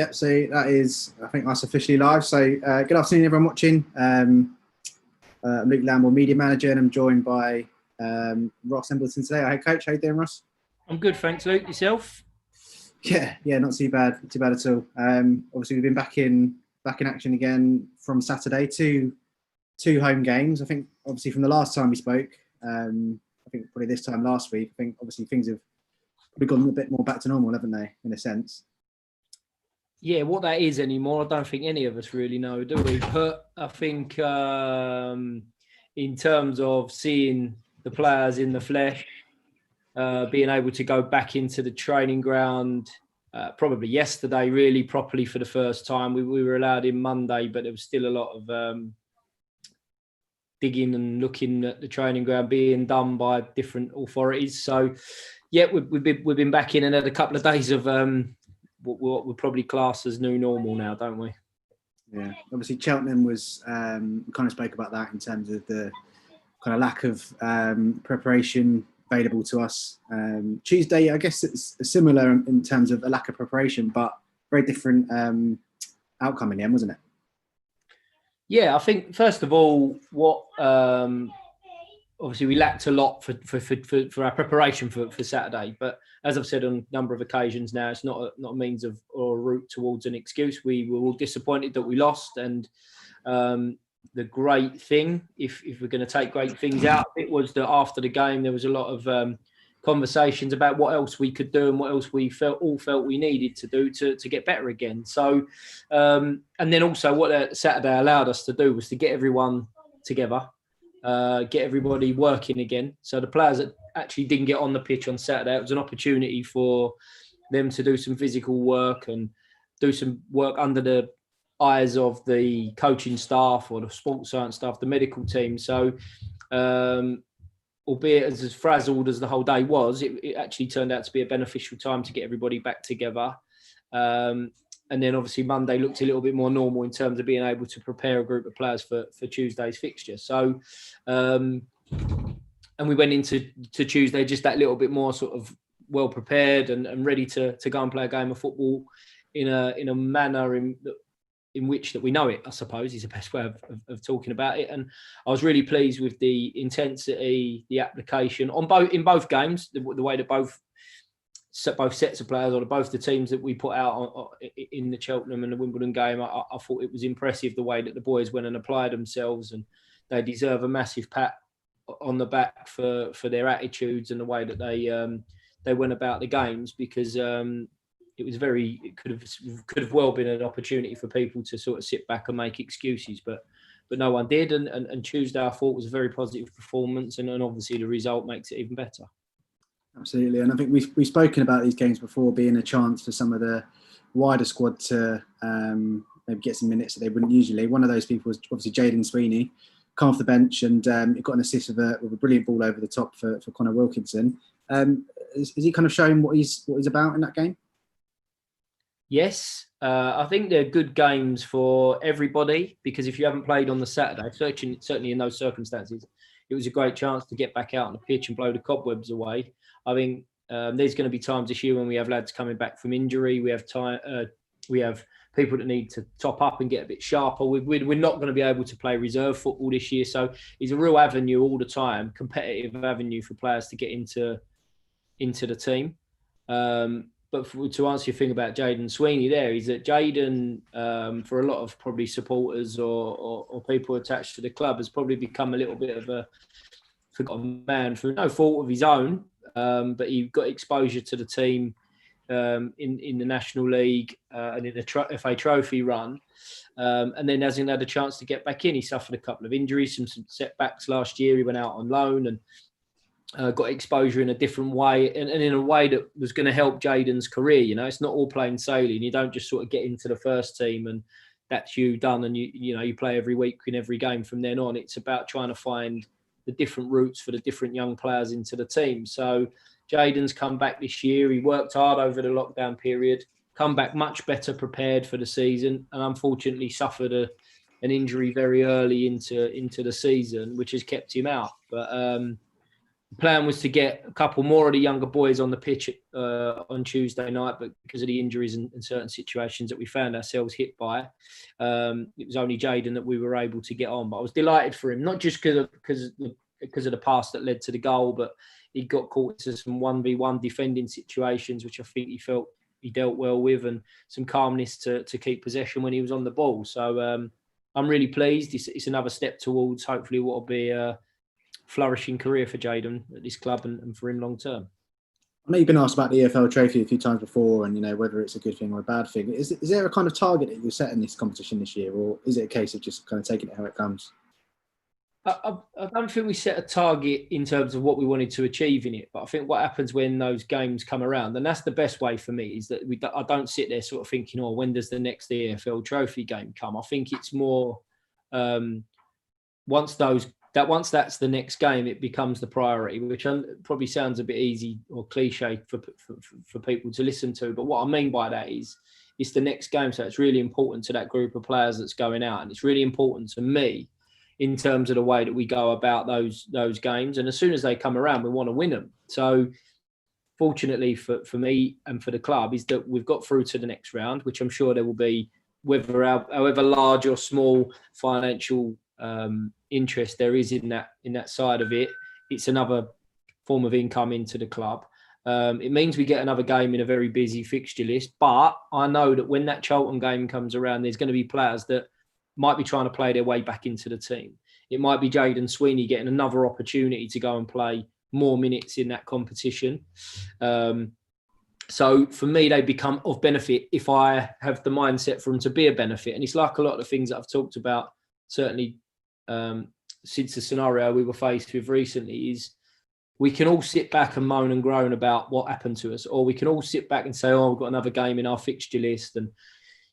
Yep, so that is, I think that's officially live. So good afternoon, everyone watching. I'm Luke Lamble, media manager, and I'm joined by Ross Embleton today, our head coach. How you doing, Ross? I'm good, thanks, Luke. Yourself? Yeah, not too bad at all. Obviously, we've been back in action again from Saturday. Two home games. I think, obviously, from the last time we spoke, I think probably this time last week, I think obviously things have probably gone a bit more back to normal, haven't they, in a sense? Yeah, what that is anymore, I don't think any of us really know, do we? But I think in terms of seeing the players in the flesh, being able to go back into the training ground, probably yesterday, really properly for the first time. We were allowed in Monday, but there was still a lot of digging and looking at the training ground being done by different authorities. So, yeah, we've been back in and had a couple of days of what we'll probably class as new normal now, don't we? Yeah, obviously Cheltenham was, we kind of spoke about that in terms of the kind of lack of preparation available to us. Tuesday, I guess it's similar in terms of a lack of preparation, but very different outcome in the end, wasn't it? Yeah, I think first of all, what obviously we lacked a lot for our preparation for Saturday, but as I've said on a number of occasions now, it's not a means of or a route towards an excuse. We were all disappointed that we lost, and the great thing, if we're going to take great things out, it was that after the game there was a lot of conversations about what else we could do and what else we felt we needed to do to get better again. So, and then also what Saturday allowed us to do was to get everyone together. Get everybody working again. So the players that actually didn't get on the pitch on Saturday, it was an opportunity for them to do some physical work and do some work under the eyes of the coaching staff or the sports science staff, the medical team. So, albeit as frazzled as the whole day was, it actually turned out to be a beneficial time to get everybody back together. And then obviously Monday looked a little bit more normal in terms of being able to prepare a group of players for Tuesday's fixture. So, and we went into Tuesday just that little bit more sort of well prepared and ready to go and play a game of football in a manner in which that we know it, I suppose, is the best way of talking about it. And I was really pleased with the intensity, the application in both games, the way that both sets of players or both the teams that we put out in the Cheltenham and the Wimbledon game. I thought it was impressive the way that the boys went and applied themselves, and they deserve a massive pat on the back for their attitudes and the way that they went about the games, because it could have well been an opportunity for people to sort of sit back and make excuses, but no one did. And Tuesday I thought was a very positive performance, and obviously the result makes it even better. Absolutely, and I think we've spoken about these games before being a chance for some of the wider squad to maybe get some minutes that they wouldn't usually. One of those people was obviously Jaden Sweeney, come off the bench and he got an assist with a brilliant ball over the top for Connor Wilkinson. Is he kind of showing what he's about in that game? Yes, I think they're good games for everybody, because if you haven't played on the Saturday, certainly in those circumstances, it was a great chance to get back out on the pitch and blow the cobwebs away. I think there's going to be times this year when we have lads coming back from injury. We have people that need to top up and get a bit sharper. We're not going to be able to play reserve football this year, so it's a real avenue all the time, competitive avenue for players to get into the team. But to answer your thing about Jaden Sweeney there, is that Jaden, for a lot of probably supporters or people attached to the club, has probably become a little bit of a forgotten man through no fault of his own. But he got exposure to the team in the National League and in the FA Trophy run, and then hasn't had a chance to get back in. He suffered a couple of injuries, some setbacks last year. He went out on loan and got exposure in a different way, and in a way that was going to help Jaden's career. You know, it's not all plain sailing. You don't just sort of get into the first team and that's you done, and you play every week in every game from then on. It's about trying to find the different routes for the different young players into the team. So Jaden's come back this year. He worked hard over the lockdown period, come back much better prepared for the season, and unfortunately suffered an injury very early into the season, which has kept him out. But The plan was to get a couple more of the younger boys on the pitch on Tuesday night, but because of the injuries and certain situations that we found ourselves hit by, it was only Jaden that we were able to get on. But I was delighted for him, not just because of the pass that led to the goal, but he got caught into some 1v1 defending situations, which I think he felt he dealt well with, and some calmness to keep possession when he was on the ball. So I'm really pleased. It's another step towards hopefully what will be a flourishing career for Jaden at this club and for him long term. I know you've been asked about the EFL Trophy a few times before, and whether it's a good thing or a bad thing. Is there a kind of target that you're setting this competition this year, or is it a case of just kind of taking it how it comes? I don't think we set a target in terms of what we wanted to achieve in it, but I think what happens when those games come around, and that's the best way for me, is that I don't sit there sort of thinking, oh, when does the next EFL Trophy game come? I think it's more once that's the next game, it becomes the priority, which probably sounds a bit easy or cliche for people to listen to. But what I mean by that is it's the next game. So it's really important to that group of players that's going out. And it's really important to me in terms of the way that we go about those games. And as soon as they come around, we want to win them. So fortunately for me and for the club is that we've got through to the next round, which I'm sure there will be, however large or small financial interest there is in that side of it, it's another form of income into the club. It means we get another game in a very busy fixture list, but I know that when that Charlton game comes around, there's going to be players that might be trying to play their way back into the team. It might be Jaden Sweeney getting another opportunity to go and play more minutes in that competition. So for me, they become of benefit if I have the mindset for them to be a benefit. And it's like a lot of the things that I've talked about, certainly since the scenario we were faced with recently, is we can all sit back and moan and groan about what happened to us, or we can all sit back and say, oh, we've got another game in our fixture list and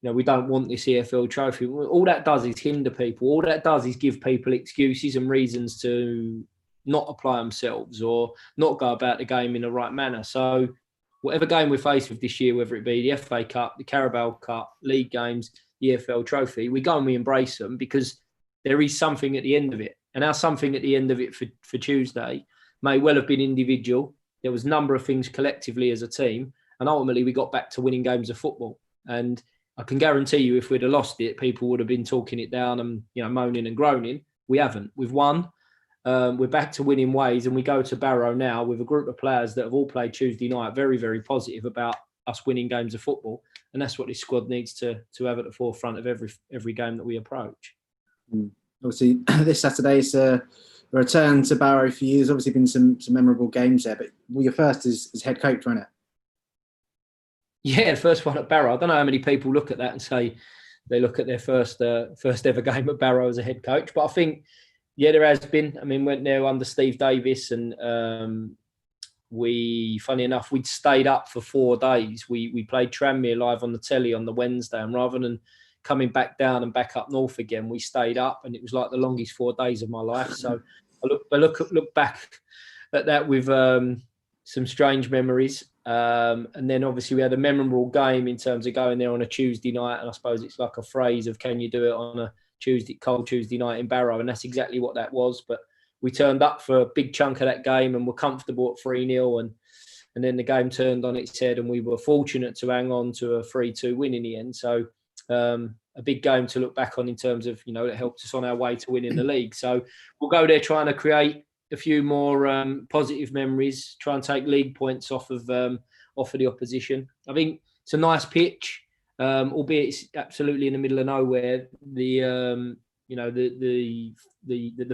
we don't want this EFL Trophy. All that does is hinder people. All that does is give people excuses and reasons to not apply themselves or not go about the game in the right manner. So whatever game we're faced with this year, whether it be the FA Cup, the Carabao Cup, league games, the EFL Trophy, we go and we embrace them because there is something at the end of it. And our something at the end of it for Tuesday may well have been individual. There was a number of things collectively as a team. And ultimately, we got back to winning games of football. And I can guarantee you, if we'd have lost it, people would have been talking it down and moaning and groaning. We haven't. We've won. We're back to winning ways. And we go to Barrow now with a group of players that have all played Tuesday night, very, very positive about us winning games of football. And that's what this squad needs to have at the forefront of every game that we approach. Obviously, this Saturday is a return to Barrow for you. There's obviously been some memorable games there, but your first is head coach, wasn't it? Yeah, the first one at Barrow. I don't know how many people look at that and say they look at their first ever game at Barrow as a head coach, but I think, yeah, there has been. I mean, went there under Steve Davis, and funny enough, we'd stayed up for 4 days. We played Tranmere live on the telly on the Wednesday, and rather than coming back down and back up north again, we stayed up, and it was like the longest 4 days of my life. So I look back at that with some strange memories. And then obviously we had a memorable game in terms of going there on a Tuesday night, and I suppose it's like a phrase of, can you do it on a cold Tuesday night in Barrow? And that's exactly what that was. But we turned up for a big chunk of that game and were comfortable at 3-0, and then the game turned on its head, and we were fortunate to hang on to a 3-2 win in the end. So a big game to look back on in terms of, it helped us on our way to winning the league. So we'll go there trying to create a few more positive memories, try and take league points off of the opposition. I think it's a nice pitch, albeit it's absolutely in the middle of nowhere. The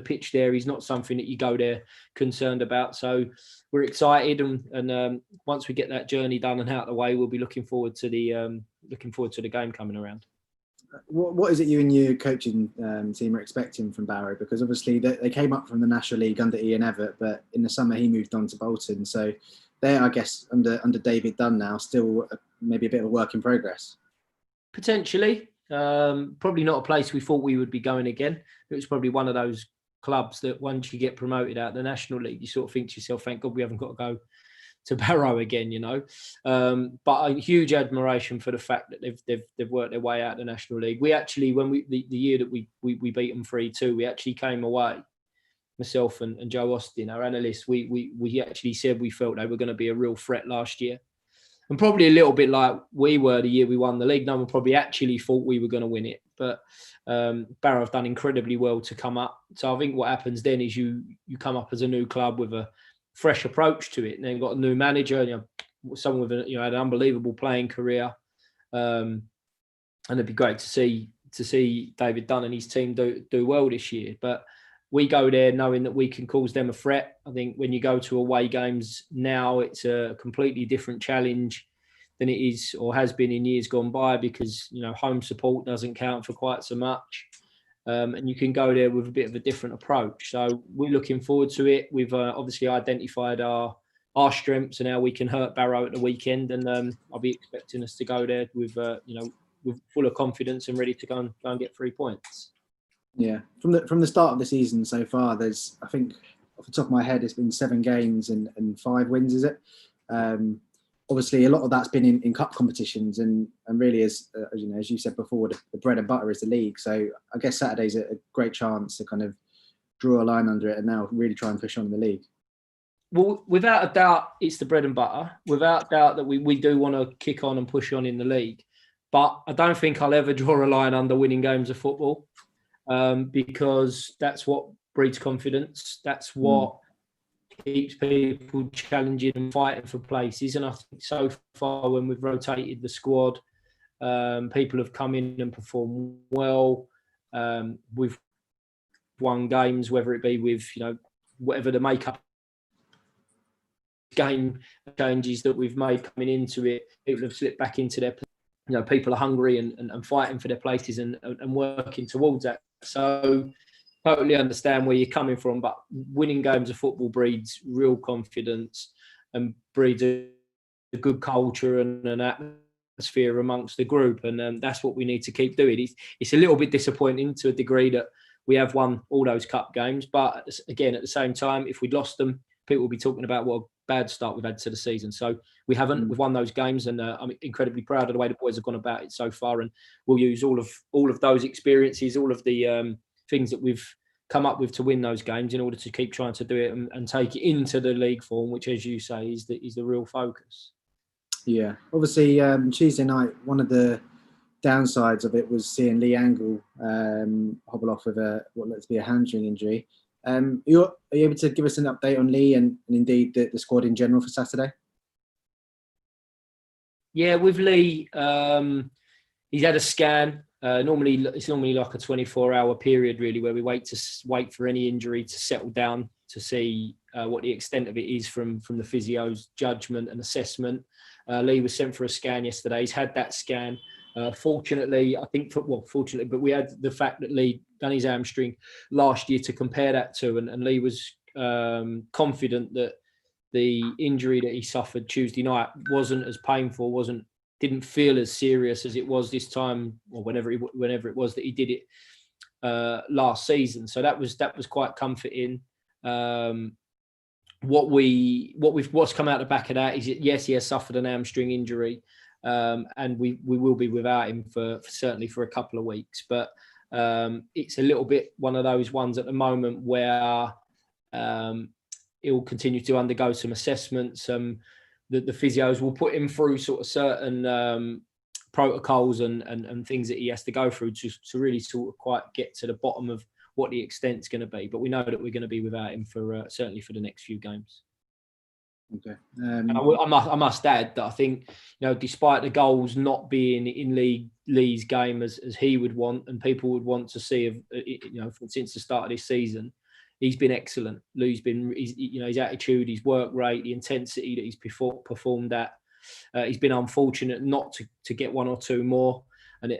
pitch there is not something that you go there concerned about. So we're excited, and once we get that journey done and out of the way, we'll be looking forward to the game coming around. What is it you and your coaching team are expecting from Barrow? Because obviously they came up from the National League under Ian Evatt, but in the summer he moved on to Bolton. So they're, I guess, under David Dunn now, still maybe a bit of a work in progress. Potentially. Probably not a place we thought we would be going again. It was probably one of those clubs that once you get promoted out of the National League, you sort of think to yourself, thank God we haven't got to go to Barrow again, but a huge admiration for the fact that they've worked their way out of the National League. We actually, when the year that we beat them 3-2, we actually came away myself and Joe Austin, our analyst, we actually said we felt they were going to be a real threat last year. And probably a little bit like we were the year we won the league. No one probably actually thought we were going to win it. But Barrow have done incredibly well to come up. So I think what happens then is you come up as a new club with a fresh approach to it. And then you've got a new manager, someone with had an unbelievable playing career. And it'd be great to see David Dunn and his team do well this year. But we go there knowing that we can cause them a threat. I think when you go to away games now, it's a completely different challenge than it is or has been in years gone by, because home support doesn't count for quite so much, and you can go there with a bit of a different approach. So we're looking forward to it. We've obviously identified our strengths and how we can hurt Barrow at the weekend, and I'll be expecting us to go there with full of confidence and ready to go and get 3 points. Yeah, from the start of the season so far, there's, I think, off the top of my head, it's been 7 games and 5 wins, is it? Obviously, a lot of that's been in cup competitions, and really, as you said before, the bread and butter is the league. So I guess Saturday's a great chance to kind of draw a line under it and now really try and push on in the league. Well, without a doubt, it's the bread and butter. Without doubt that we do want to kick on and push on in the league. But I don't think I'll ever draw a line under winning games of football. Because that's what breeds confidence. That's what keeps people challenging and fighting for places. And I think so far, when we've rotated the squad, people have come in and performed well. We've won games, whether it be with whatever the makeup game changes that we've made coming into it. People have slipped back into their. People are hungry and fighting for their places and working towards that. So totally understand where you're coming from, but winning games of football breeds real confidence and breeds a good culture and an atmosphere amongst the group. And that's what we need to keep doing. It's a little bit disappointing to a degree that we have won all those cup games. But again, at the same time, if we'd lost them, people will be talking about what a bad start we've had to the season. So we haven't. We've won those games, and I'm incredibly proud of the way the boys have gone about it so far. And we'll use all of those experiences, all of the things that we've come up with to win those games in order to keep trying to do it and take it into the league form, which, as you say, is the real focus. Yeah, obviously Tuesday night, one of the downsides of it was seeing Lee Angle hobble off with what looks to be a hamstring injury. Are you able to give us an update on Lee and indeed the squad in general for Saturday? Yeah, with Lee, he's had a scan. It's normally like a 24-hour period, really, where we wait for any injury to settle down to see what the extent of it is from the physio's judgment and assessment. Lee was sent for a scan yesterday. He's had that scan. Fortunately, but we had the fact that Lee done his hamstring last year to compare that to, and Lee was confident that the injury that he suffered Tuesday night wasn't as painful, didn't feel as serious as it was this time, or whenever it was that he did it last season. So that was quite comforting. What's come out the back of that is yes, he has suffered an hamstring injury. And we will be without him for certainly for a couple of weeks. But it's a little bit one of those ones at the moment where he'll continue to undergo some assessments. The physios will put him through sort of certain protocols and things that he has to go through to really sort of quite get to the bottom of what the extent's going to be. But we know that we're going to be without him for certainly for the next few games. Okay. And I must add that I think, despite the goals not being in Lee's game as he would want and people would want to see, since the start of this season, he's been excellent. Lee's been, his attitude, his work rate, the intensity that he's performed at. He's been unfortunate not to get one or two more. And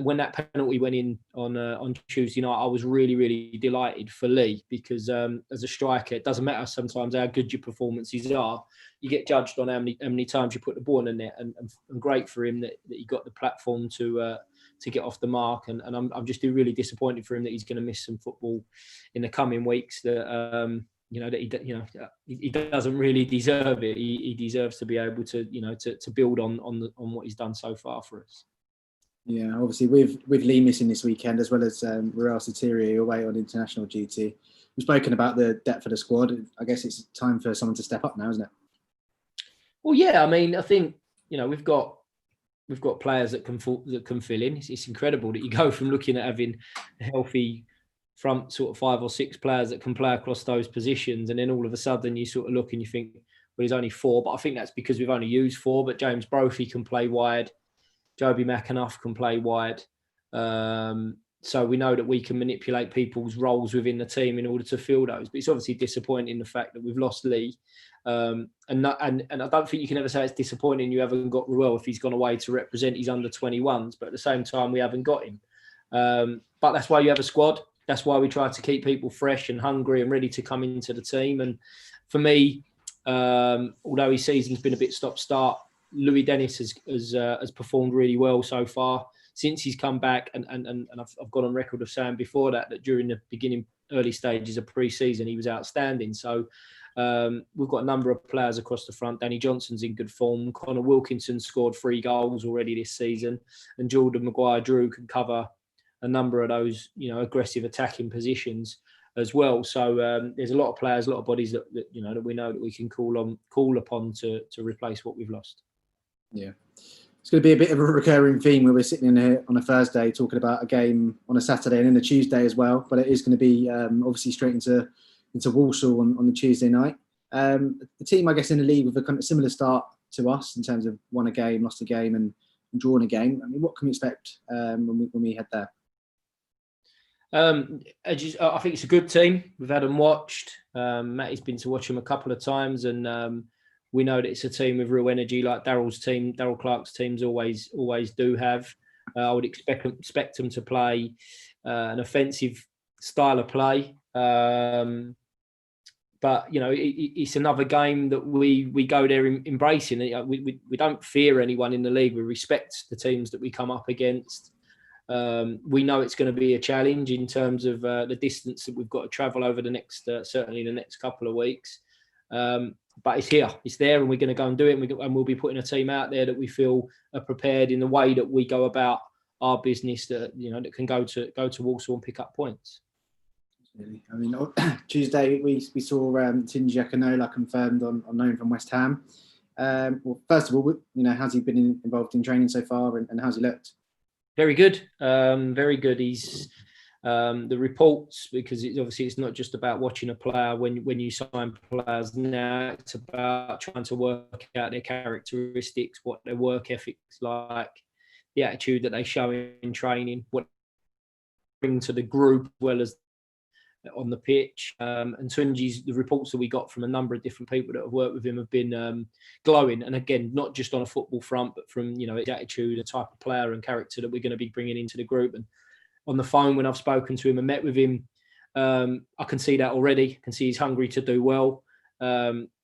when that penalty went in on Tuesday night, I was really, really delighted for Lee because as a striker, it doesn't matter sometimes how good your performances are. You get judged on how many times you put the ball in the net, and great for him that he got the platform to get off the mark. And I'm just really disappointed for him that he's going to miss some football in the coming weeks. That he doesn't really deserve it. He deserves to be able to to build on what he's done so far for us. Yeah, obviously with Lee missing this weekend, as well as Rael Satiria away on international duty, we've spoken about the depth of the squad. I guess it's time for someone to step up now, isn't it? Well, yeah. I mean, I think we've got players that can fill in. It's incredible that you go from looking at having a healthy front sort of 5 or 6 players that can play across those positions, and then all of a sudden you sort of look and you think, well, there's only 4, but I think that's because we've only used 4. But James Brophy can play wide, Joby McAnuff can play wide, so we know that we can manipulate people's roles within the team in order to fill those. But it's obviously disappointing the fact that we've lost Lee, and I don't think you can ever say it's disappointing you haven't got Ruel if he's gone away to represent his under-21s. But at the same time, we haven't got him. But that's why you have a squad. That's why we try to keep people fresh and hungry and ready to come into the team. And for me, although his season's been a bit stop-start, Louis Dennis has performed really well so far since he's come back. And I've gone on record of saying before that during the early stages of pre-season, he was outstanding. So we've got a number of players across the front. Danny Johnson's in good form. Connor Wilkinson scored 3 goals already this season. And Jordan Maguire-Drew can cover a number of those, aggressive attacking positions as well. So there's a lot of players, a lot of bodies that we know that we can call upon to replace what we've lost. Yeah, it's going to be a bit of a recurring theme where we're sitting in here on a Thursday talking about a game on a Saturday and then a Tuesday as well. But it is going to be obviously straight into Walsall on the Tuesday night. The team, I guess, in the league with a kind of similar start to us in terms of won a game, lost a game, and drawn a game. I mean, what can we expect when we head there? I think it's a good team. We've had them watched. Matty's been to watch them a couple of times, and we know that it's a team with real energy, like Daryl Clark's teams always do have. I would expect them to play an offensive style of play. But it's another game that we go there embracing. We don't fear anyone in the league. We respect the teams that we come up against. We know it's going to be a challenge in terms of the distance that we've got to travel over the next, certainly the next couple of weeks. But it's here, it's there, and we're going to go and do it. And we'll be putting a team out there that we feel are prepared in the way that we go about our business. That that can go to Walsall and pick up points. I mean, Tuesday we saw Tunji Akinola confirmed on loan from West Ham. Well, first of all, how's he been involved in training so far, and how's he looked? Very good, very good. He's the reports, because it's not just about watching a player when you sign players now. It's about trying to work out their characteristics, what their work ethic's like, the attitude that they show in training, what they bring to the group, as well as on the pitch. And Tunji's, the reports that we got from a number of different people that have worked with him have been glowing. And again, not just on a football front, but from his attitude, the type of player and character that we're going to be bringing into the group. And on the phone, when I've spoken to him and met with him, I can see that already. I can see he's hungry to do well.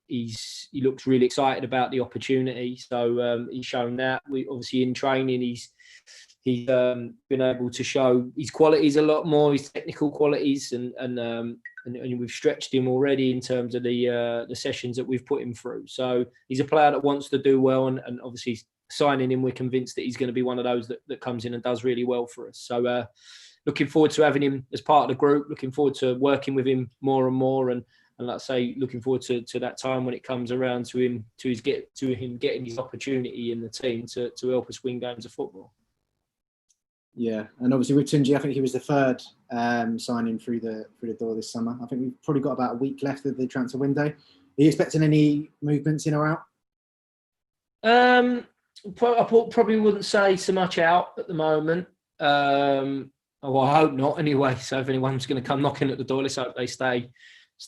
He looks really excited about the opportunity. So he's shown that. We obviously in training, he's been able to show his qualities a lot more, his technical qualities, and we've stretched him already in terms of the sessions that we've put him through. So he's a player that wants to do well, and obviously signing him, we're convinced that he's going to be one of those that comes in and does really well for us. So looking forward to having him as part of the group, looking forward to working with him more and more, and like I say, looking forward to that time when it comes around to him getting his opportunity in the team to help us win games of football. Yeah, and obviously with Tunji, I think he was the third signing through the door this summer. I think we've probably got about a week left of the transfer window. Are you expecting any movements in or out? I probably wouldn't say so much out at the moment. Well, I hope not anyway. So if anyone's going to come knocking at the door, let's hope they stay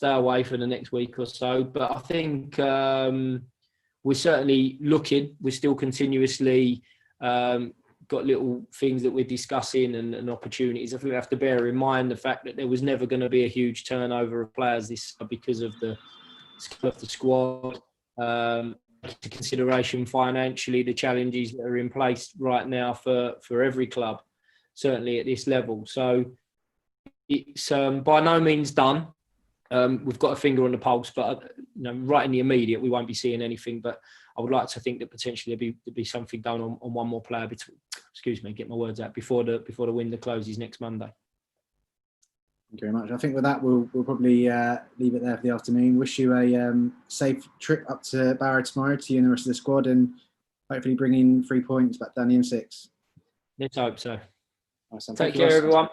away for the next week or so. But I think we're certainly looking. We're still continuously got little things that we're discussing and opportunities. I think we have to bear in mind the fact that there was never going to be a huge turnover of players this because of the skill of the squad. To consideration financially, the challenges that are in place right now for every club, certainly at this level. So it's by no means done. We've got a finger on the pulse, but right in the immediate, we won't be seeing anything. But I would like to think that potentially there'd be something done on one more player. Get my words out before the window closes next Monday. Thank you very much. I think with that, we'll probably leave it there for the afternoon. Wish you a safe trip up to Barrow tomorrow, to you and the rest of the squad, and hopefully bring in 3 points back down the M6. Let's hope so. Awesome. Take care, everyone.